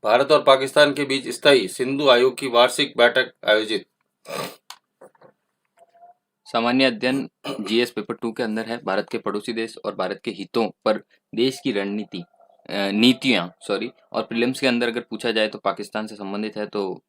भारत और पाकिस्तान के बीच स्थायी सिंधु आयोग की वार्षिक बैठक आयोजित। सामान्य अध्ययन जीएस पेपर 2 के अंदर है भारत के पड़ोसी देश और भारत के हितों पर देश की रणनीति नीतियां और प्रीलिम्स के अंदर अगर पूछा जाए तो पाकिस्तान से संबंधित है। तो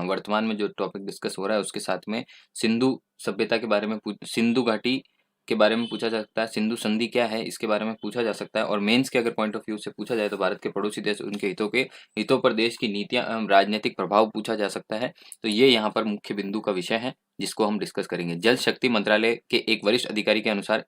वर्तमान में जो टॉपिक डिस्कस हो रहा है उसके साथ में सिंधु सभ्यता के बारे में सिंधु घाटी के बारे में पूछा जा सकता है, सिंधु संधि क्या है इसके बारे में पूछा जा सकता है, और मेंस के अगर पॉइंट ऑफ व्यू से पूछा जाए तो भारत के पड़ोसी देश उनके हितों पर देश की नीतियां एवं राजनीतिक प्रभाव पूछा जा सकता है। तो ये यहाँ पर मुख्य बिंदु का विषय है जिसको हम डिस्कस करेंगे। जल शक्ति मंत्रालय के एक वरिष्ठ अधिकारी के अनुसार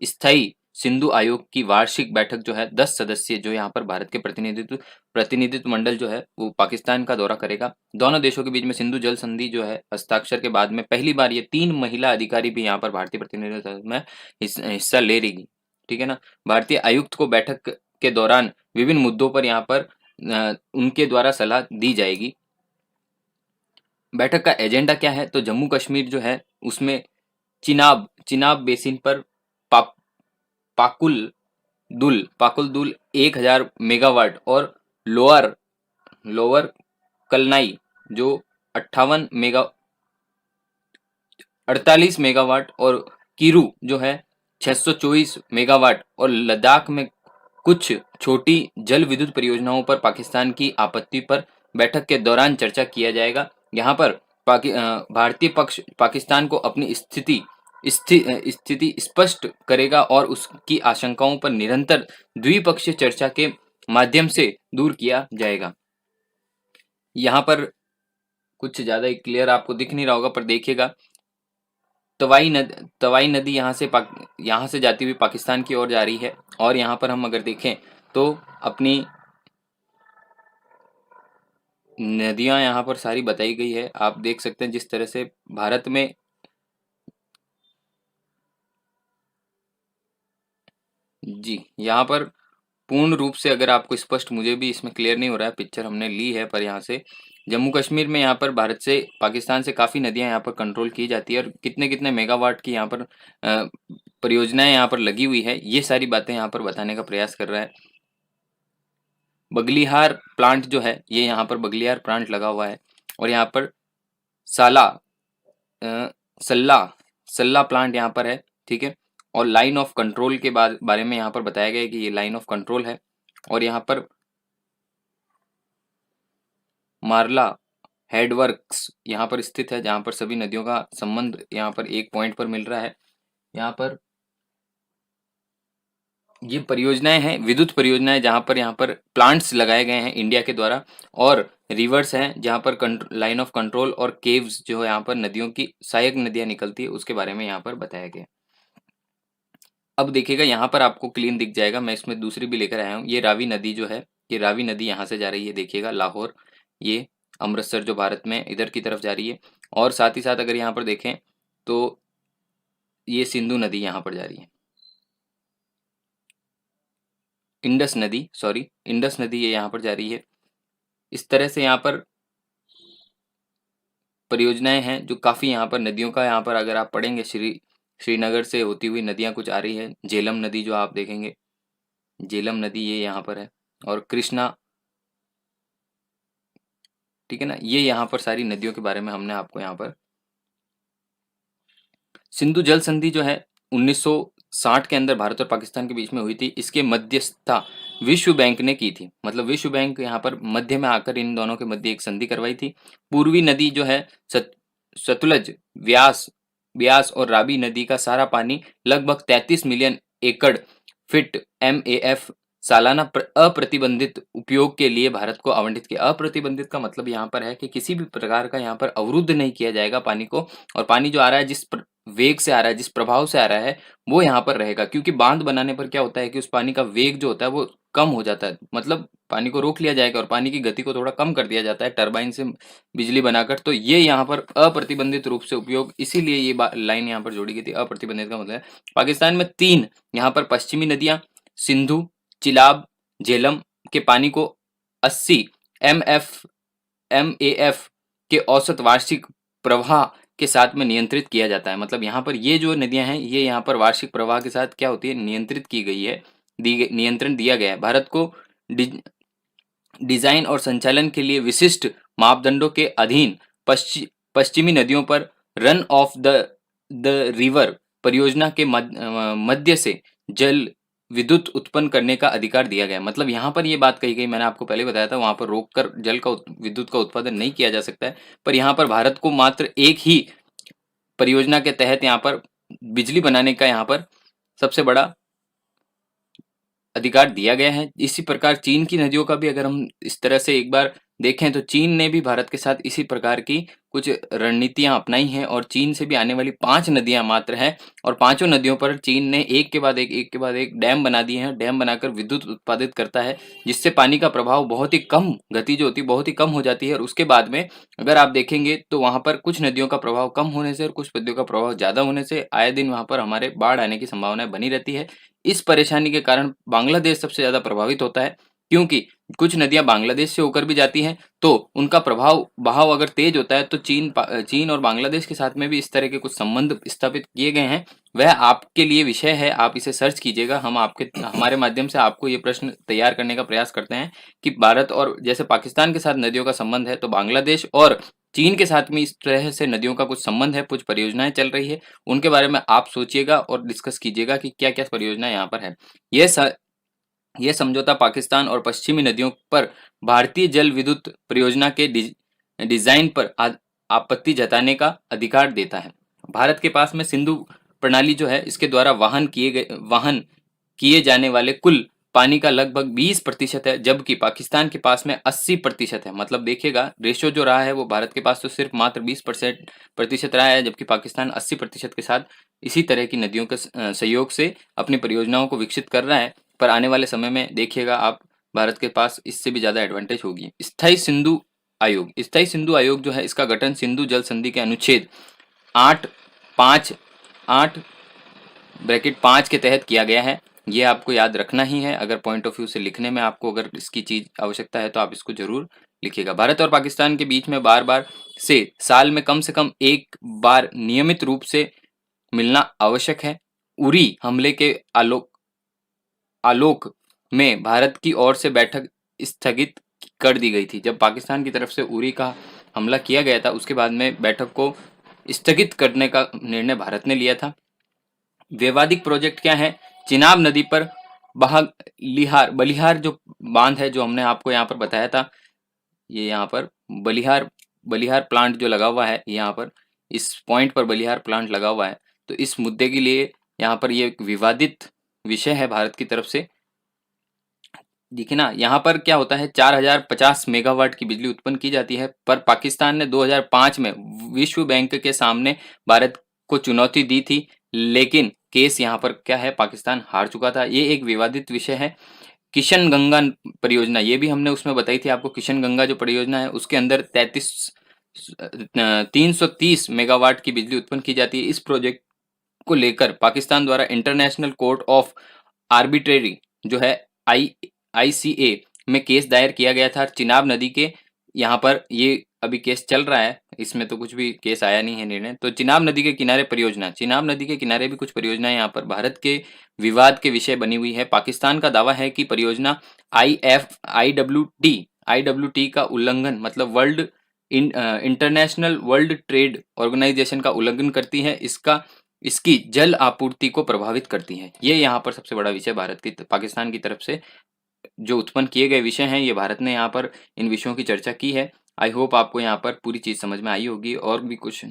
स्थायी सिंधु आयोग की वार्षिक बैठक जो है 10 सदस्य जो यहाँ पर भारत के प्रतिनिधित्व मंडल जो है वो पाकिस्तान का दौरा करेगा। दोनों देशों के बीच में सिंधु जल संधि जो है हस्ताक्षर के बाद में पहली बार ये 3 महिला अधिकारी भी यहाँ पर भारतीय प्रतिनिधित्व में हिस्सा ले रही। ठीक है ना। भारतीय आयुक्त को बैठक के दौरान विभिन्न मुद्दों पर यहाँ पर उनके द्वारा सलाह दी जाएगी। बैठक का एजेंडा क्या है तो जम्मू कश्मीर जो है उसमें चिनाब बेसिन पर पाकुल दुल 1000 मेगावाट और लोअर कलनाई जो 48 मेगावाट और कीरू जो है 624 मेगावाट और लद्दाख में कुछ छोटी जल विद्युत परियोजनाओं पर पाकिस्तान की आपत्ति पर बैठक के दौरान चर्चा किया जाएगा। यहाँ पर भारतीय पक्ष पाकिस्तान को अपनी स्थिति स्पष्ट करेगा और उसकी आशंकाओं पर निरंतर द्विपक्षीय चर्चा के माध्यम से दूर किया जाएगा। यहाँ पर कुछ ज्यादा क्लियर आपको दिख नहीं रहा होगा पर देखिएगा, तवाई नदी यहाँ से जाती हुई पाकिस्तान की ओर जा रही है। और यहाँ पर हम अगर देखें तो अपनी नदियां यहाँ पर सारी बताई गई है। आप देख सकते हैं जिस तरह से भारत में जी यहाँ पर पूर्ण रूप से अगर आपको स्पष्ट, मुझे भी इसमें क्लियर नहीं हो रहा है, पिक्चर हमने ली है पर यहाँ से जम्मू कश्मीर में यहाँ पर भारत से पाकिस्तान से काफ़ी नदियाँ यहाँ पर कंट्रोल की जाती है और कितने कितने मेगावाट की यहाँ पर परियोजनाएं यहाँ पर लगी हुई है, ये सारी बातें यहाँ पर बताने का प्रयास कर रहा है। बगलिहार प्लांट जो है ये यहाँ पर बगलिहार प्लांट लगा हुआ है और यहाँ पर साला सल्ला प्लांट यहाँ पर है। ठीक है। और लाइन ऑफ कंट्रोल के बारे में यहाँ पर बताया गया है कि ये लाइन ऑफ कंट्रोल है और यहाँ पर मारला हेडवर्क्स यहाँ पर स्थित है जहाँ पर सभी नदियों का संबंध यहाँ पर एक पॉइंट पर मिल रहा है। यहाँ पर ये परियोजनाएं हैं, विद्युत परियोजनाएं जहाँ पर प्लांट्स लगाए गए हैं इंडिया के द्वारा, और रिवर्स हैं जहाँ पर लाइन ऑफ कंट्रोल और केव्स जो है यहाँ पर नदियों की सहायक नदियां निकलती है उसके बारे में यहाँ पर बताया गया। अब देखिएगा यहाँ पर आपको क्लीन दिख जाएगा, मैं इसमें दूसरी भी लेकर आया हूँ। ये रावी नदी जो है, ये रावी नदी यहाँ से जा रही है, देखिएगा लाहौर, ये अमृतसर जो भारत में इधर की तरफ जा रही है। और साथ ही साथ अगर यहाँ पर देखें तो ये सिंधु नदी यहाँ पर जा रही है, इंडस नदी ये यहाँ पर जा रही है। इस तरह से यहाँ पर परियोजनाएं हैं जो काफ़ी यहाँ पर नदियों का, यहाँ पर अगर आप पढ़ेंगे श्रीनगर से होती हुई नदियाँ कुछ आ रही है। झेलम नदी जो आप देखेंगे, झेलम नदी ये यहाँ पर है और कृष्णा, ठीक है ना। ये यहाँ पर सारी नदियों के बारे में हमने आपको यहाँ पर, सिंधु जल संधि जो है 1960 के अंदर भारत और पाकिस्तान के बीच में हुई थी। इसके मध्यस्थता विश्व बैंक ने की थी, मतलब विश्व बैंक यहाँ पर मध्य में आकर इन दोनों के मध्य एक संधि करवाई थी। पूर्वी नदी जो है सतलज, व्यास और रावी नदी का सारा पानी लगभग 33 मिलियन एकड़ फिट MAF सालाना अप्रतिबंधित उपयोग के लिए भारत को आवंटित किया। अप्रतिबंधित का मतलब यहाँ पर है कि किसी भी प्रकार का यहाँ पर अवरुद्ध नहीं किया जाएगा पानी को, और पानी जो आ रहा है जिस वेग से आ रहा है, जिस प्रभाव से आ रहा है वो यहाँ पर रहेगा। क्योंकि बांध बनाने पर क्या होता है कि उस पानी का वेग जो होता है वो कम हो जाता है, मतलब पानी को रोक लिया जाएगा और पानी की गति को थोड़ा कम कर दिया जाता है टरबाइन से बिजली बनाकर। तो ये यहाँ पर अप्रतिबंधित रूप से उपयोग, इसीलिए ये लाइन यहाँ पर जोड़ी गई थी। अप्रतिबंधित का मतलब है पाकिस्तान में 3 यहाँ पर पश्चिमी नदियां सिंधु, चिलाब, झेलम के पानी को 80 MAF के औसत वार्षिक प्रवाह के साथ में नियंत्रित किया जाता है। मतलब यहाँ पर ये जो नदियां हैं ये यहाँ पर वार्षिक प्रवाह के साथ क्या होती है, नियंत्रित की गई है, नियंत्रण दिया गया है। भारत को डिजाइन और संचालन के लिए विशिष्ट मापदंडों के अधीन पश्चिमी नदियों पर रन ऑफ द रिवर परियोजना के मध्य से जल विद्युत उत्पन्न करने का अधिकार दिया गया। मतलब यहाँ पर ये बात कही गई, मैंने आपको पहले बताया था, वहां पर रोककर जल का विद्युत का उत्पादन नहीं किया जा सकता है, पर यहाँ पर भारत को मात्र एक ही परियोजना के तहत यहाँ पर बिजली बनाने का यहाँ पर सबसे बड़ा अधिकार दिया गया है। इसी प्रकार चीन की नदियों का भी अगर हम इस तरह से एक बार देखें तो चीन ने भी भारत के साथ इसी प्रकार की कुछ रणनीतियां अपनाई हैं और चीन से भी आने वाली 5 नदियां मात्र हैं और पांचों नदियों पर चीन ने एक के बाद एक डैम बना दिए हैं। डैम बनाकर विद्युत उत्पादित करता है, जिससे पानी का प्रभाव बहुत ही कम, गति जो होती है बहुत ही कम हो जाती है। और उसके बाद में अगर आप देखेंगे तो वहां पर कुछ नदियों का प्रभाव कम होने से और कुछ नदियों का प्रभाव ज्यादा होने से आए दिन वहां पर हमारे बाढ़ आने की संभावना बनी रहती है। इस परेशानी के कारण बांग्लादेश सबसे ज्यादा प्रभावित होता है, क्योंकि कुछ नदियां बांग्लादेश से होकर भी जाती हैं, तो उनका बहाव अगर तेज होता है तो चीन और बांग्लादेश के साथ में भी इस तरह के कुछ संबंध स्थापित किए गए हैं। वह आपके लिए विषय है, आप इसे सर्च कीजिएगा। हम हमारे माध्यम से आपको ये प्रश्न तैयार करने का प्रयास करते हैं कि भारत और जैसे पाकिस्तान के साथ नदियों का संबंध है, तो बांग्लादेश और चीन के साथ में इस तरह से नदियों का कुछ संबंध है, कुछ परियोजनाएं चल रही है, उनके बारे में आप सोचिएगा और डिस्कस कीजिएगा कि क्या क्या परियोजना यहाँ पर है। यह समझौता पाकिस्तान और पश्चिमी नदियों पर भारतीय जल विद्युत परियोजना के डिजाइन पर आपत्ति जताने का अधिकार देता है। भारत के पास में सिंधु प्रणाली जो है, इसके द्वारा वहन किए जाने वाले कुल पानी का लगभग 20% है, जबकि पाकिस्तान के पास में 80% है। मतलब देखिएगा रेशो जो रहा है वो भारत के पास तो सिर्फ मात्र 20% रहा है, जबकि पाकिस्तान 80% के साथ इसी तरह की नदियों के सहयोग से अपनी परियोजनाओं को विकसित कर रहा है। पर आने वाले समय में देखिएगा आप, भारत के पास इससे भी ज्यादा एडवांटेज होगी। स्थायी सिंधु आयोग जो है, इसका गठन सिंधु जल संधि के अनुच्छेद 8.5 के तहत किया गया है। ये आपको याद रखना ही है। अगर पॉइंट ऑफ व्यू से लिखने में आपको अगर इसकी चीज आवश्यकता है तो आप इसको जरूर लिखिएगा। भारत और पाकिस्तान के बीच में बार बार से साल में कम से कम एक बार नियमित रूप से मिलना आवश्यक है। उरी हमले के आलोक में भारत की ओर से बैठक स्थगित कर दी गई थी। जब पाकिस्तान की तरफ से उरी का हमला किया गया था, उसके बाद में बैठक को स्थगित करने का निर्णय भारत ने लिया था। विवादित प्रोजेक्ट क्या है? चिनाब नदी पर बलिहार जो बांध है, जो हमने आपको यहाँ पर बताया था, ये यहाँ पर बलिहार प्लांट जो लगा हुआ है, यहाँ पर इस पॉइंट पर बलिहार प्लांट लगा हुआ है। तो इस मुद्दे के लिए यहाँ पर ये एक विवादित विषय है भारत की तरफ से। देखिए ना, यहाँ पर क्या होता है, 4050 मेगावाट की बिजली उत्पन्न की जाती है, पर पाकिस्तान ने 2005 में विश्व बैंक के सामने भारत को चुनौती दी थी, लेकिन केस यहाँ पर क्या है, पाकिस्तान हार चुका था। ये एक विवादित विषय है। किशन गंगा परियोजना, ये भी हमने उसमें बताई थी आपको। किशन गंगा जो परियोजना है, उसके अंदर 330 मेगावाट की बिजली उत्पन्न की जाती है। इस प्रोजेक्ट को लेकर पाकिस्तान द्वारा इंटरनेशनल कोर्ट ऑफ आर्बिट्रेरी जो है ICA में केस दायर किया गया था। चिनाब नदी के यहाँ पर ये अभी केस चल रहा है, इसमें तो कुछ भी केस आया नहीं है निर्णय। तो चिनाब नदी के किनारे परियोजना, चिनाब नदी के किनारे भी कुछ परियोजनाएं यहाँ पर भारत के विवाद के विषय बनी हुई है। पाकिस्तान का दावा है कि परियोजना IWT का उल्लंघन, मतलब इंटरनेशनल वर्ल्ड ट्रेड ऑर्गेनाइजेशन का उल्लंघन करती है, इसकी जल आपूर्ति को प्रभावित करती है। ये यहाँ पर सबसे बड़ा विषय पाकिस्तान की तरफ से जो उत्पन्न किए गए विषय हैं, ये भारत ने यहाँ पर इन विषयों की चर्चा की है। आई होप आपको यहाँ पर पूरी चीज समझ में आई होगी और भी कुछ